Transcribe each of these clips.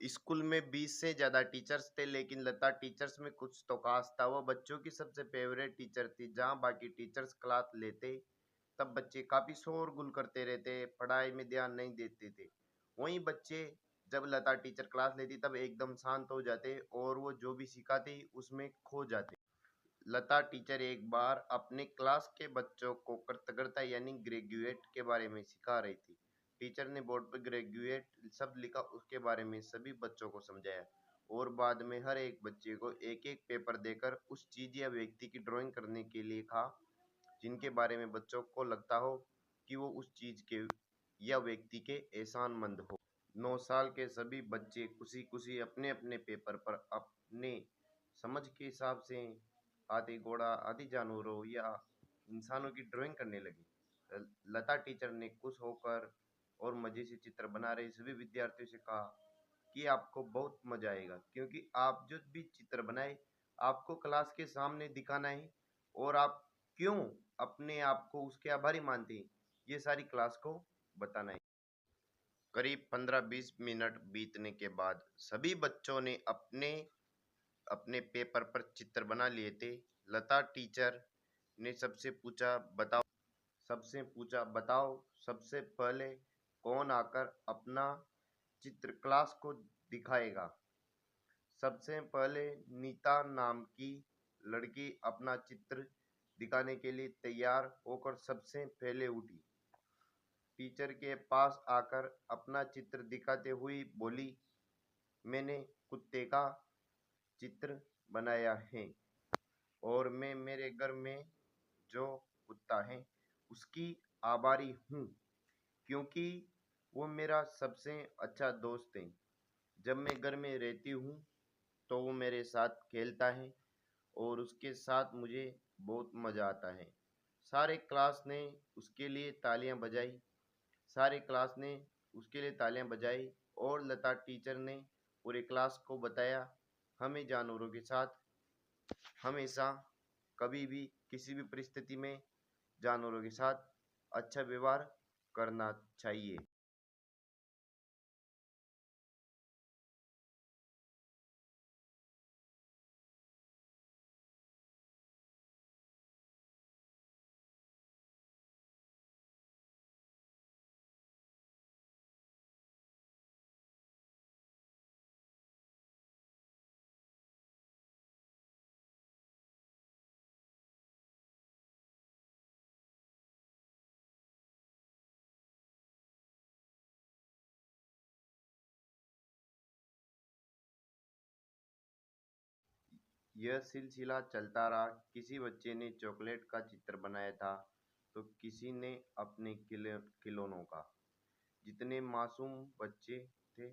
School में 20 से ज़्यादा टीचर्स थे, लेकिन लता टीचर्स में कुछ तो खास था। वो बच्चों की सबसे फेवरेट टीचर थी। जहाँ बाकी टीचर्स क्लास लेते, तब बच्चे काफ़ी शोरगुल करते रहते, पढ़ाई में ध्यान नहीं देते थे। वहीं बच्चे जब लता टीचर क्लास लेती, तब एकदम शांत हो जाते और वो जो भी सिखाती, उसमें खो जाते। लता टीचर एक बार अपने क्लास के बच्चों को कृतज्ञता यानी ग्रेजुएट के बारे में सिखा रही थी। टीचर ने बोर्ड पर ग्रेजुएट शब्द लिखा, उसके बारे में सभी बच्चों को समझाया और बाद में हर एक बच्चे को एक एक पेपर देकर उस चीज या व्यक्ति की ड्राइंग करने के लिए कहा, जिनके बारे में बच्चों को लगता हो कि वो उस चीज के या व्यक्ति के एहसानमंद हो। 9 साल के सभी बच्चे खुशी खुशी अपने अपने पेपर पर अपने समझ के हिसाब से हाथी घोड़ा आदि जानवरों या इंसानों की ड्राइंग करने लगे। लता टीचर ने खुश होकर और मजे से चित्र बना रहे सभी विद्यार्थियों से कहा कि आपको बहुत मजा आएगा, क्योंकि आप जो भी चित्र बनाए आपको क्लास के सामने दिखाना है और आप क्यों अपने आप को उसके आभारी मानते हैं, ये सारी क्लास को बताना है। करीब 15-20 मिनट बीतने के बाद सभी बच्चों ने अपने अपने पेपर पर चित्र बना लिए थे। लता टीचर ने सबसे पूछा, बताओ सबसे पहले कौन आकर अपना चित्र क्लास को दिखाएगा। सबसे पहले नीता नाम की लड़की अपना चित्र दिखाने के लिए तैयार होकर सबसे पहले उठी। टीचर के पास आकर अपना चित्र दिखाते हुए बोली, मैंने कुत्ते का चित्र बनाया है और मैं मेरे घर में जो कुत्ता है उसकी आभारी हूँ, क्योंकि वो मेरा सबसे अच्छा दोस्त है। जब मैं घर में रहती हूँ तो वो मेरे साथ खेलता है और उसके साथ मुझे बहुत मज़ा आता है। सारे क्लास ने उसके लिए तालियां बजाई सारे क्लास ने उसके लिए तालियां बजाई और लता टीचर ने पूरे क्लास को बताया, हमें जानवरों के साथ हमेशा कभी भी किसी भी परिस्थिति में जानवरों के साथ अच्छा व्यवहार करना चाहिए। यह सिलसिला चलता रहा। किसी बच्चे ने चॉकलेट का चित्र बनाया था तो किसी ने अपने खिलौनों का। जितने मासूम बच्चे थे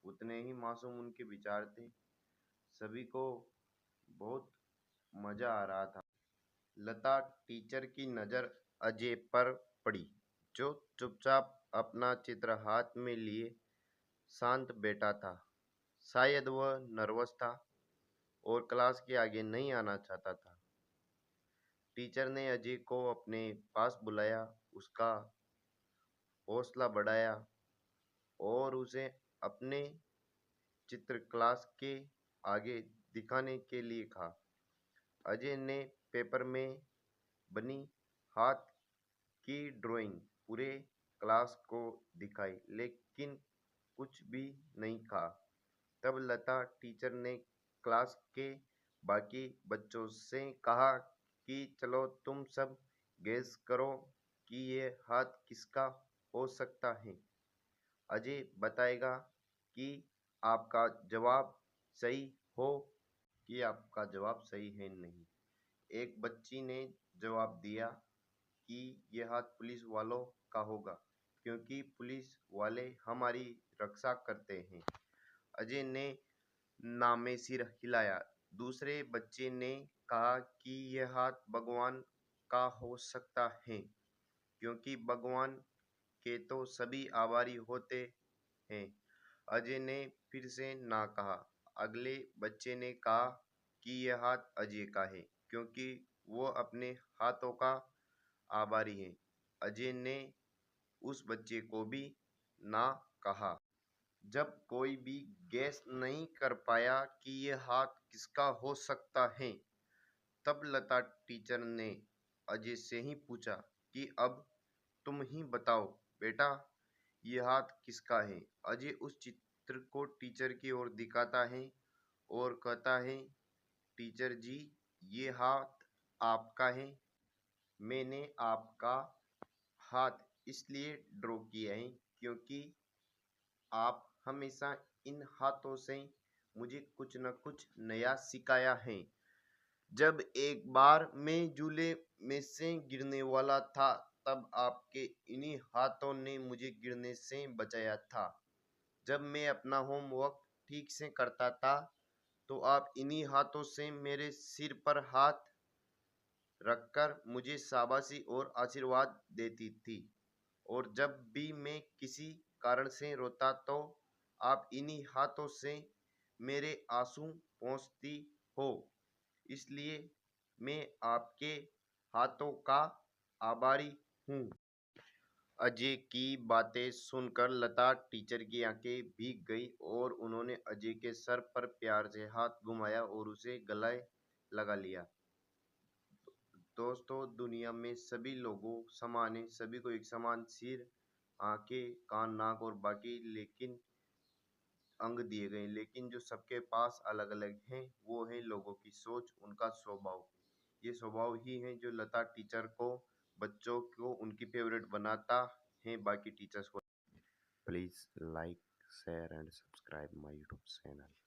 उतने ही मासूम उनके विचार थे। सभी को बहुत मजा आ रहा था। लता टीचर की नज़र अजय पर पड़ी, जो चुपचाप अपना चित्र हाथ में लिए शांत बैठा था। शायद वह नर्वस था और क्लास के आगे नहीं आना चाहता था। टीचर ने अजय को अपने पास बुलाया, उसका हौसला बढ़ाया और उसे अपने चित्र क्लास के आगे दिखाने के लिए कहा। अजय ने पेपर में बनी हाथ की ड्राइंग पूरे क्लास को दिखाई, लेकिन कुछ भी नहीं कहा। तब लता टीचर ने क्लास के बाकी बच्चों से कहा कि चलो तुम सब गेस करो कि ये हाथ किसका हो सकता है। अजय बताएगा कि आपका जवाब सही हो कि आपका जवाब सही है नहीं। एक बच्ची ने जवाब दिया कि यह हाथ पुलिस वालों का होगा, क्योंकि पुलिस वाले हमारी रक्षा करते हैं। अजय ने नामे सिर हिलाया। दूसरे बच्चे ने कहा कि यह हाथ भगवान का हो सकता है, क्योंकि भगवान के तो सभी आभारी होते हैं। अजय ने फिर से ना कहा। अगले बच्चे ने कहा कि यह हाथ अजय का है, क्योंकि वो अपने हाथों का आभारी है। अजय ने उस बच्चे को भी ना कहा। जब कोई भी गैस नहीं कर पाया कि ये हाथ किसका हो सकता है, तब लता टीचर ने अजय से ही पूछा कि अब तुम ही बताओ बेटा, ये हाथ किसका है। अजय उस चित्र को टीचर की ओर दिखाता है और कहता है, टीचर जी, ये हाथ आपका है। मैंने आपका हाथ इसलिए ड्रॉ किया है क्योंकि आप हमेशा इन हाथों से मुझे कुछ न कुछ नया सिखाया है। जब एक बार मैं झूले में से गिरने वाला था, तब आपके इन्हीं हाथों ने मुझे गिरने से बचाया था। जब मैं अपना होमवर्क ठीक से करता था, तो आप इन्हीं हाथों से मेरे सिर पर हाथ रखकर मुझे शाबाशी और आशीर्वाद देती थी। और जब भी मैं किसी कारण से रोता, तो आप इन्हीं हाथों से मेरे आंसू पोंछती हो। इसलिए मैं आपके हाथों का आभारी हूँ। अजय की बातें सुनकर लता टीचर की आंखें भीग गई और उन्होंने अजय के सर पर प्यार से हाथ घुमाया और उसे गले लगा लिया। दोस्तों, दुनिया में सभी लोगों समान है, सभी को एक समान सिर, आंखें, कान, नाक और बाकी लेकिन अंग दिए गए, लेकिन जो सबके पास अलग अलग हैं वो है लोगों की सोच, उनका स्वभाव। ये स्वभाव ही है जो लता टीचर को, बच्चों को उनकी फेवरेट बनाता है बाकी टीचर्स को। Please like, share and subscribe my YouTube channel.